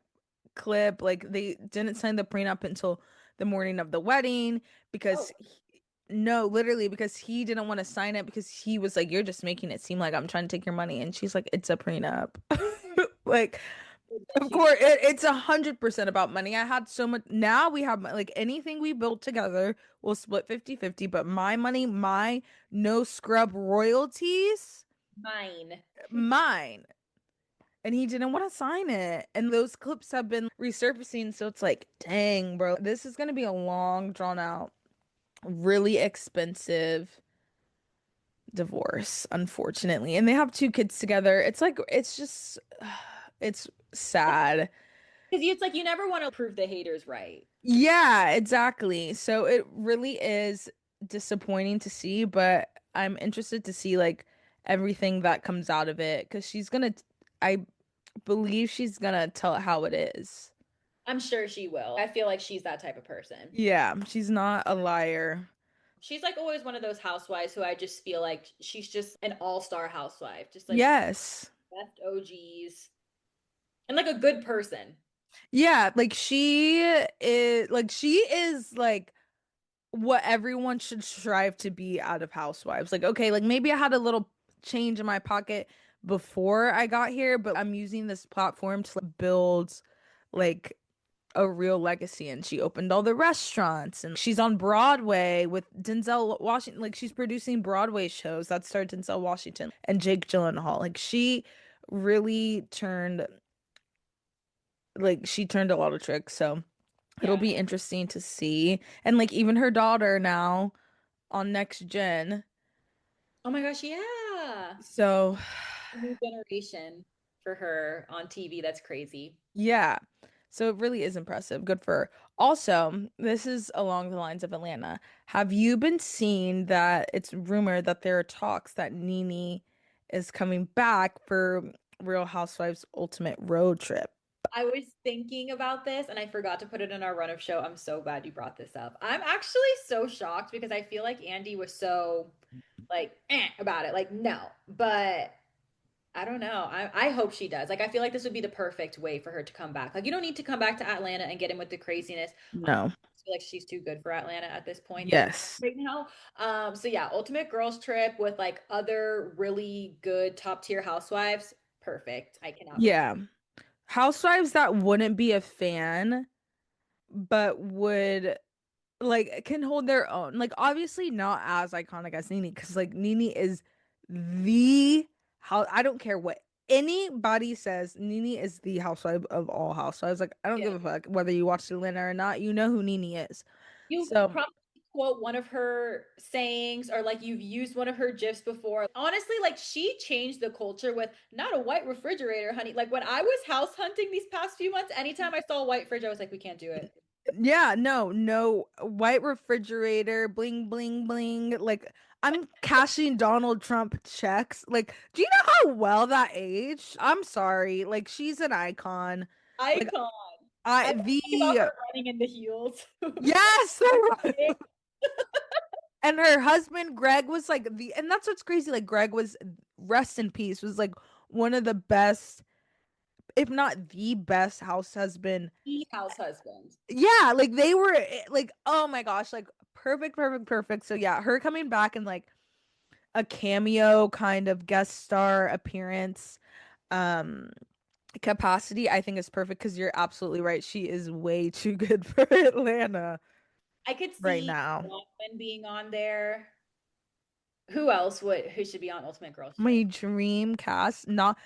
clip, like they didn't sign the prenup until the morning of the wedding because
Oh,
no, literally because he didn't want to sign it because he was like, "You're just making it seem like I'm trying to take your money," and she's like, "It's a prenup." Like,
that
of
she
course, it's 100% about money. I had so much. Now we have like anything we built together, we'll split 50-50. But my money, my no scrub royalties,
mine.
mine. And he didn't want to sign it. And those clips have been resurfacing. So it's like, dang, bro, this is going to be a long, drawn out, really expensive divorce, unfortunately. And they have two kids together. It's like, it's just, it's sad.
Because it's like you never want to prove the haters right.
Yeah, exactly. So it really is disappointing to see, but I'm interested to see like everything that comes out of it because I believe she's gonna tell it how it is.
I'm sure she will. I feel like she's that type of person.
Yeah, she's not a liar.
She's like always one of those housewives who I just feel like she's just an all-star housewife, just like
Yes.
best OGs and like a good person.
Yeah, she is like what everyone should strive to be out of housewives. Like, okay, like maybe I had a little change in my pocket before I got here, but I'm using this platform to like, build like a real legacy. And she opened all the restaurants and she's on Broadway with Denzel Washington. Like she's producing Broadway shows that starred Denzel Washington and Jake Gyllenhaal. Like really turned she turned a lot of tricks. So it'll
Yeah.
be interesting to see. And like even her daughter now on next gen.
Oh my gosh, yeah.
So
New generation for her on TV. That's crazy.
yeah. So it really is impressive. Good for her. Also, this is along the lines of Atlanta. Have you been seeing that it's rumored that there are talks that Nene is coming back for Real Housewives Ultimate Road Trip?
I was thinking about this and I forgot to put it in our run of show. I'm so glad you brought this up. I'm actually so shocked because I feel like Andy was so like about it. Like, no, but I don't know. I hope she does. Like, I feel like this would be the perfect way for her to come back. Like, you don't need to come back to Atlanta and get in with the craziness.
No.
I feel like she's too good for Atlanta at this point
Yes.
right now. So yeah, ultimate girls trip with like other really good top tier housewives. Perfect. I cannot wait.
Yeah. Housewives that wouldn't be a fan. but would like can hold their own. Like obviously not as iconic as Nene, because like Nene is the how I don't care what anybody says, Nene is the housewife of all housewives. Like I don't
Yeah.
give a fuck whether you watch Atlanta or not, you know who Nene is.
You
So
probably quote one of her sayings or like you've used one of her gifs before. Honestly, like she changed the culture with not a white refrigerator, honey. Like when I was house hunting these past few months, anytime I saw a white fridge, I was like, we can't do it.
yeah, no white refrigerator, bling bling bling. Like I'm cashing Donald Trump checks. Like, do you know how well that aged? I'm sorry. Like she's an icon. Like
Icon.
I
I'm thinking about
the
her running in the heels.
yes, and her husband Greg was like the, and that's what's crazy. Like Greg was, rest in peace, was like one of the best, if not the best house husband.
The house husband.
Yeah, like they were like, oh my gosh, like perfect, perfect, perfect. So yeah, her coming back and like a cameo kind of guest star appearance um capacity, I think is perfect because you're absolutely right. She is way too good for Atlanta
I could
right
see
now.
Bronwyn being on there. Who else would who should be on Ultimate Girls
My
Trip?
dream cast, not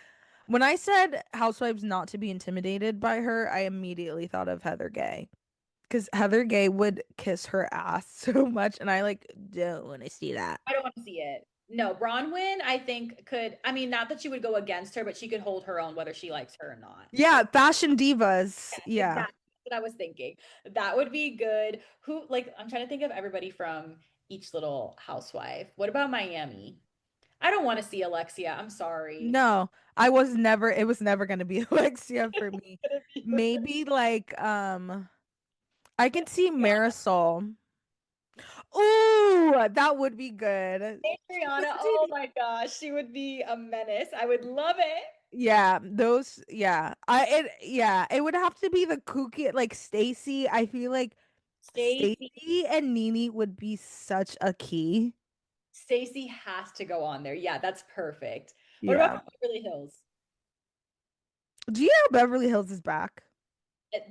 when I said housewives not to be intimidated by her, I immediately thought of Heather Gay. Because Heather Gay would kiss her ass so much, and I like don't want to see that.
I don't want to see it. No, Bronwyn, I think could. I mean, not that she would go against her, but she could hold her own whether she likes her or not.
Yeah, fashion divas.
Yeah,
Yeah.
exactly what I was thinking. That would be good. Who like I'm trying to think of everybody from each little housewife. What about Miami? I don't want to see Alexia. I'm sorry.
No, I was never, it was never gonna be Alexia for me.
Gonna be with
Maybe like I can see
Adriana.
Marisol. Ooh, that would be good.
Adriana, oh my gosh, she would be a menace. I would love it.
Yeah, those, yeah. Yeah, it would have to be the kooky, like Stacy. I feel like
Stacy.
Stacy and Nene would be such a key.
Stacy has to go on there. Yeah, that's perfect. What about
Yeah.
Beverly Hills?
Do you know Beverly Hills is back?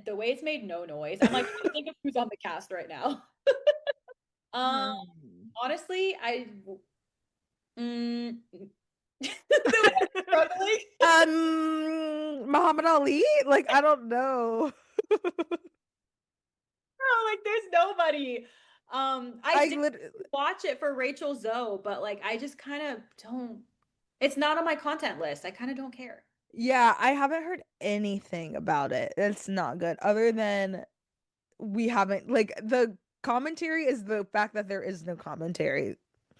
The way it's made no noise. I'm like trying to think of who's on the cast right now. Um,
Hmm.
honestly, mm, the way I'm struggling.
Muhammad Ali? Like, I don't know.
No, like there's nobody. I
I
did
lit
watch it for Rachel Zoe, but like I just kind of don't. It's not on my content list. I kind of don't care.
yeah, I haven't heard anything about it. It's not good. Other than we haven't like the commentary is the fact that there is no commentary.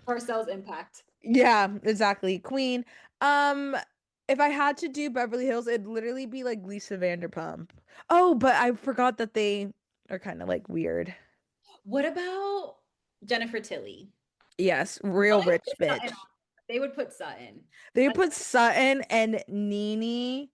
Parcells Impact.
Yeah, exactly. Queen. Um, if I had to do Beverly Hills, it'd literally be like Lisa Vanderpump. Oh, but I forgot that they are kind of like weird.
What about Jennifer Tilly?
Yes,
Oh,
real
they would
rich
put Sutton
bitch.
on. They would put Sutton.
They
I,
put Sutton and Nene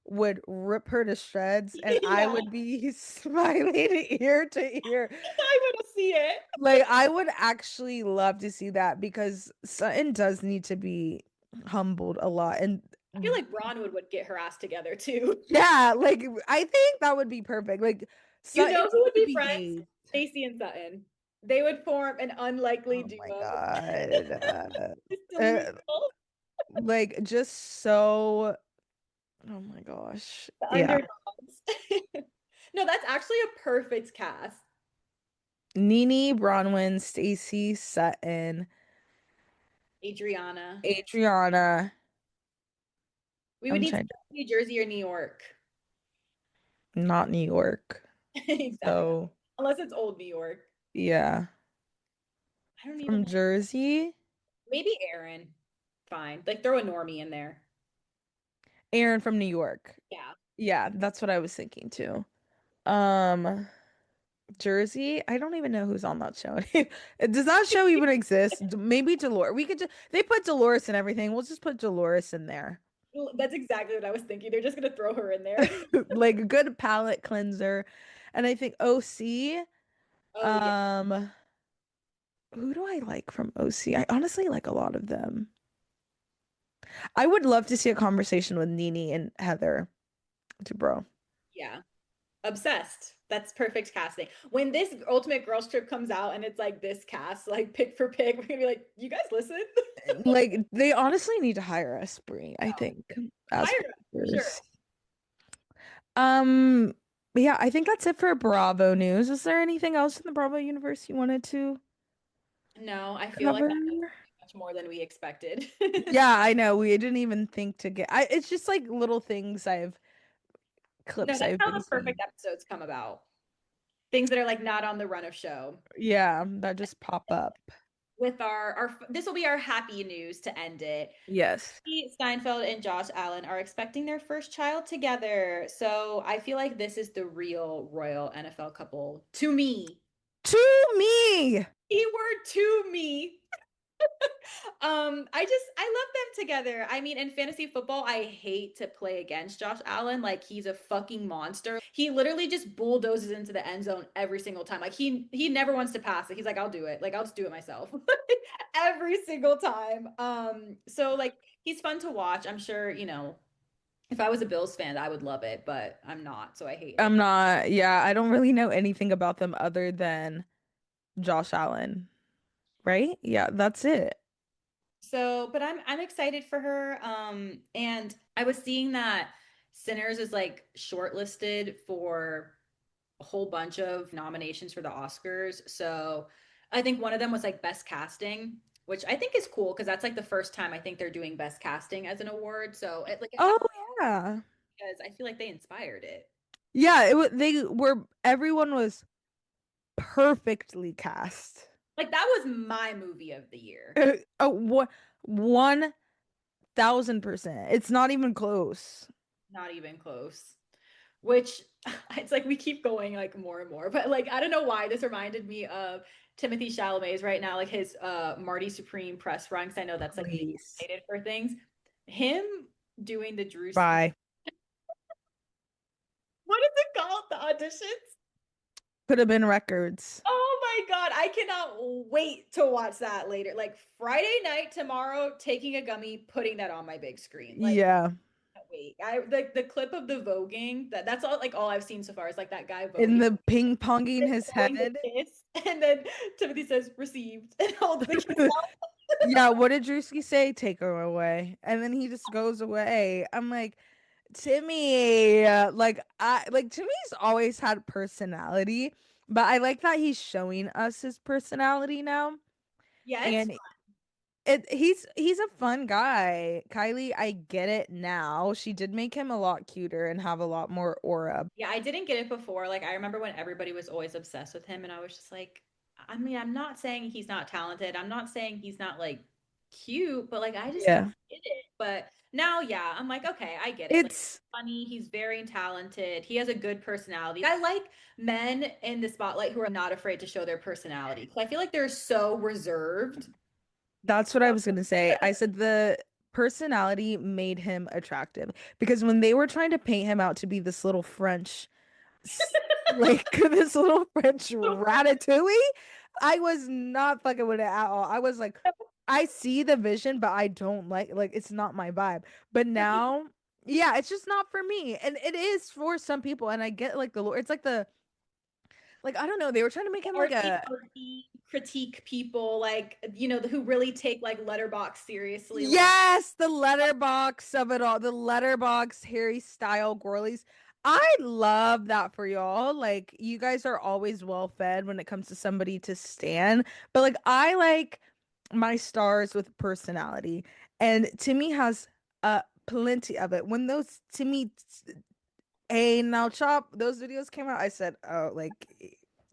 would rip her to shreds, and I
yeah,
would be smiling ear to ear.
I want to see it.
Like, I would actually love to see that because Sutton does need to be humbled a lot. And
I feel like Bronwyn would get her ass together too.
yeah, like, I think that would be perfect. Like,
You
Sutton
know who
needs
would
to
be
be
friends?
gay.
Stacy and Sutton. They would form an unlikely
Oh my
duo.
God.
Silly
Uh,
girl.
like, just so, oh my gosh.
The
Yeah.
underdogs. No, that's actually a perfect cast.
Nene, Bronwyn, Stacy, Sutton,
Adriana.
Adriana.
We would
I'm
need
trying to,
New Jersey or New York.
not New York.
Exactly.
So,
Unless it's old New York.
yeah.
I don't even
From
know.
Jersey,
Maybe Aaron. Fine. Like throw a normie in there.
Aaron from New York.
Yeah.
Yeah, that's what I was thinking too. Um, Jersey, I don't even know who's on that show. Does that show even exist? Maybe Dolores. We could just, they put Dolores and everything. We'll just put Dolores in there.
That's exactly what I was thinking. They're just gonna throw her in there.
Like a good palate cleanser. And I think OC,
Oh yeah.
um, who do I like from OC? I honestly like a lot of them. I would love to see a conversation with Nene and Heather to bro.
Yeah. Obsessed. That's perfect casting. When this Ultimate Girls Trip comes out and it's like this cast, like pick for pick, we're gonna be like, you guys listen?
Like they honestly need to hire us, Brie, I
No.
think, as
Hire us for sure.
producers. Um, but yeah, I think that's it for Bravo news. Is there anything else in the Bravo universe you wanted to
No, I feel like
cover?
that was much more than we expected.
Yeah, I know. We didn't even think to get it's just like little things
No,
clips
that's
I've
how
been
the perfect
seeing.
episodes come about. Things that are like not on the run of show.
Yeah, that just pop up.
With our this will be our happy news to end it.
Yes.
Steinfeld and Josh Allen are expecting their first child together. So I feel like this is the real royal NFL couple to me.
To me.
Keyword to me. I love them together. I mean, in fantasy football, I hate to play against Josh Allen. Like he's a fucking monster. He literally just bulldozes into the end zone every single time. Like he never wants to pass it. He's like, I'll do it. Like I'll just do it myself. Every single time. So like he's fun to watch. I'm sure, if I was a Bills fan, I would love it, but I'm not, so I hate
I'm
it.
not, yeah, I don't really know anything about them other than Josh Allen, right? Yeah, that's it.
So, but I'm excited for her. And I was seeing that Sinners is like shortlisted for a whole bunch of nominations for the Oscars. So I think one of them was like best casting, which I think is cool because that's like the first time I think they're doing best casting as an award. So it has
Oh yeah.
because I feel like they inspired it.
Yeah, they were everyone was perfectly cast.
Like that was my movie of the year.
Oh, what 1000%. It's not even close.
Not even close. Which it's like we keep going like more and more, but like I don't know why this reminded me of Timothee Chalamet's right now, like his Marty Supreme press run, because I know that's like
Please.
excited for things. Him doing the Drewski,
Bye.
what is it called? The auditions?
Could have been records.
Oh my God, I cannot wait to watch that later. Like Friday night tomorrow, taking a gummy, putting that on my big screen. Like
Yeah.
wait, I like the clip of the voguing. That's all I've seen so far is like that guy
In
voguing,
the ping ponging his
blowing the
head.
kiss, and then Timothy says received and holds the kiss out.
Yeah, what did Drewski say? Take her away. And then he just goes away. I'm like, Timmy, Timmy's always had personality, but I like that he's showing us his personality now.
Yeah, it's
And he's a fun guy. Kylie, I get it now. She did make him a lot cuter and have a lot more aura.
yeah. I didn't get it before. Like I remember when everybody was always obsessed with him, and I was just like, I mean, I'm not saying he's not talented. I'm not saying he's not like cute, but like I just don't
Yeah.
get it. But now, yeah, I'm like, okay, I get it. Like
It's
funny, he's very talented. He has a good personality. I like men in the spotlight who are not afraid to show their personality because I feel like they're so reserved.
That's what I was gonna say. I said the personality made him attractive because when they were trying to paint him out to be this little French, like this little French ratatouille, I was not fucking with it at all. I was like, I see the vision, but I don't like it's not my vibe. But now, yeah, it's just not for me, and it is for some people. And I get like the Lord. It's like I don't know. They were trying to make him like
Artsy,
a
artsy critique people, like who really take like Letterbox seriously. Like,
yes, the letterbox of it all, the letterbox Harry style girlies. I love that for y'all. Like you guys are always well fed when it comes to somebody to stand. But like I like my stars with personality. And Timmy has plenty of it. When those Timmy Hey Now Chop, those videos came out, I said, oh,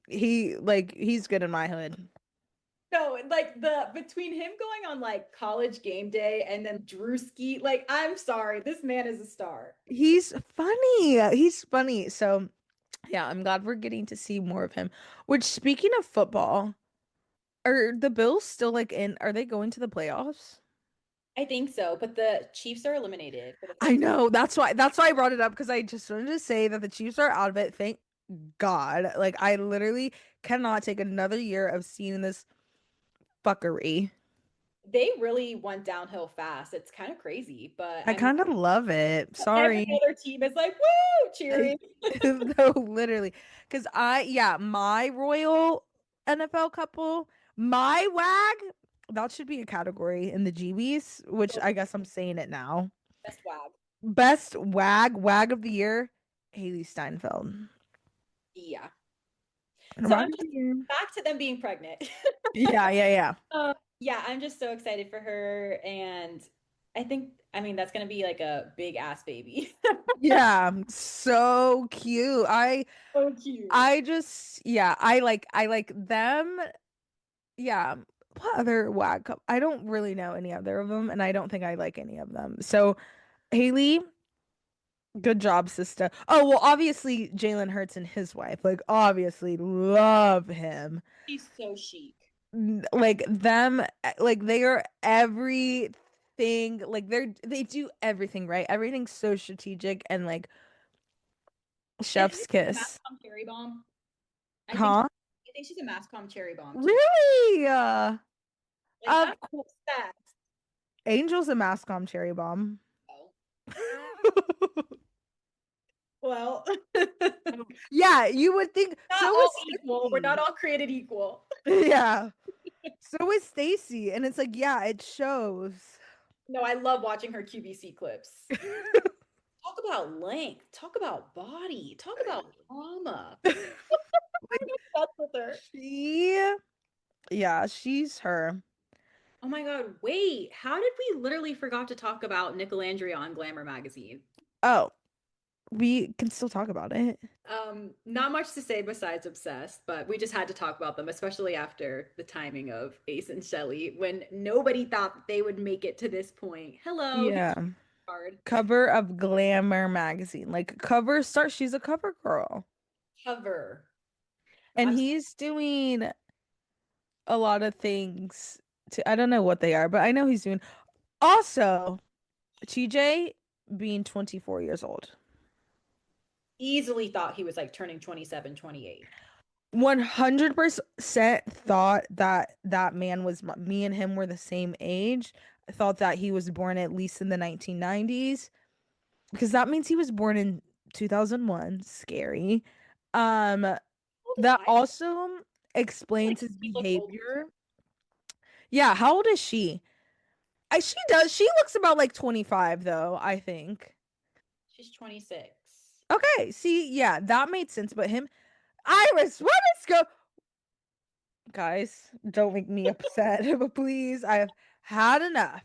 he's good in my hood.
no, like the between him going on like college game day and then Drewski, like I'm sorry, this man is a star.
He's funny. He's funny. So, yeah, I'm glad we're getting to see more of him. Which, speaking of football, are the Bills still are they going to the playoffs?
I think so, but the Chiefs are eliminated for the
I
first.
know. That's why I brought it up because I just wanted to say that the Chiefs are out of it. Thank God. Like I literally cannot take another year of seeing this fuckery.
They really went downhill fast. It's kind of crazy, but
I
I mean,
kind of love it.
every
Sorry.
other team is like, woo, cheering.
No, literally. Because yeah, my royal NFL couple, my wag, that should be a category in the GBs, which I guess I'm saying it now.
Best wag.
Best wag of the year, Hailee Steinfeld.
Yeah. So I'm
Wag of the
just
year.
back to them being pregnant.
Yeah, yeah, yeah.
Yeah, I'm just so excited for her. And I think, I mean, that's going to be like a big ass baby.
Yeah, so cute.
So cute.
I just yeah, I like them. Yeah. What other wag couple? I don't really know any other of them, and I don't think I like any of them. So Hailee, good job, sister. Oh, well, obviously Jalen Hurts and his wife. Like, obviously, love him.
She's so chic.
Like them, like they are everything. Like they do everything right. Everything's so strategic and like
I think
chef's
she's a
kiss.
mass cherry bomb. I think
Huh?
I think she's a mass cherry bomb too.
Really?
Like
Of
I'm
course.
obsessed.
Angel's a Mascom cherry bomb.
Oh, well,
Yeah, you would think
not
so
all
is
equal. We're not
Stacy.
all created equal.
Yeah. So is Stacy. And it's like, yeah, it shows.
No, I love watching her QVC clips. Talk about length. Talk about body. Talk about drama.
Like
I'm obsessed with her.
she yeah, she's her.
Oh my God, wait. How did we literally forgot to talk about Nicolandria on Glamour magazine?
Oh, we can still talk about it.
Not much to say besides obsessed, but we just had to talk about them, especially after the timing of Ace and Chelley, when nobody thought that they would make it to this point. Hello, here's
Yeah.
your card.
Cover of Glamour magazine. Like cover star, she's a cover girl.
Cover.
And
I'm
he's doing a lot of things to I don't know what they are, but I know he's doing also TJ being 24 years old.
easily thought he was like turning 27, 28.
100% thought that that man was me and him were the same age. I thought that he was born at least in the 1990s because that means he was born in 2001. Scary. Um,
How old is
that
I?
also
Like
explains his
he looks old.
behavior. Yeah, how old is she? She does. She looks about like 25 though, I think.
She's 26.
Okay, see, yeah, that made sense. But him, Iris, what is go? Guys, don't make me upset, but please, I've had enough.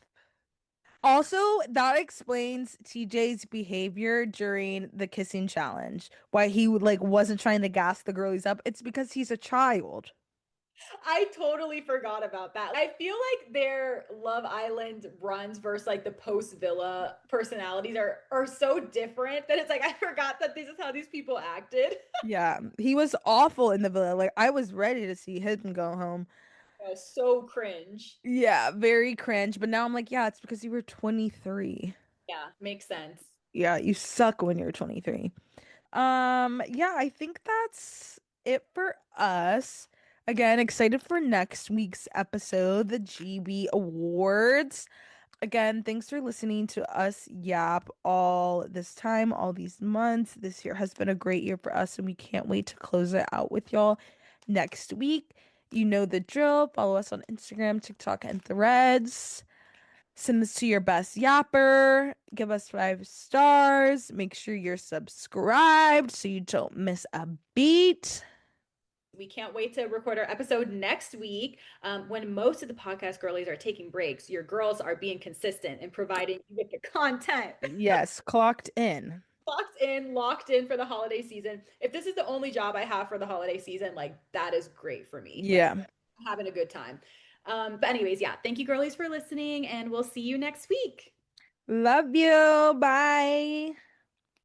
Also, that explains TJ's behavior during the kissing challenge. Why he would like wasn't trying to gas the girlies up. It's because he's a child.
I totally forgot about that. I feel like their Love Island runs versus like the post Villa personalities are so different that it's like I forgot that this is how these people acted.
Yeah, he was awful in the villa. Like I was ready to see him go home.
So cringe.
Yeah, very cringe. But now I'm like, yeah, it's because you were 23.
Yeah, makes sense.
Yeah, you suck when you're 23. Yeah, I think that's it for us. Again, excited for next week's episode, the GB Awards. Again, thanks for listening to us yap all this time, all these months. This year has been a great year for us, and we can't wait to close it out with y'all next week. You know the drill. Follow us on Instagram, TikTok, and Threads. Send this to your best yapper. Give us 5 stars. Make sure you're subscribed so you don't miss a beat.
We can't wait to record our episode next week when most of the podcast girlies are taking breaks. Your girls are being consistent and providing you with the content.
Yes, clocked in.
Locked in for the holiday season. If this is the only job I have for the holiday season, like that is great for me. Like
Yeah.
I'm having a good time. But anyways, yeah, thank you girlies for listening and we'll see you next week.
Love you. Bye.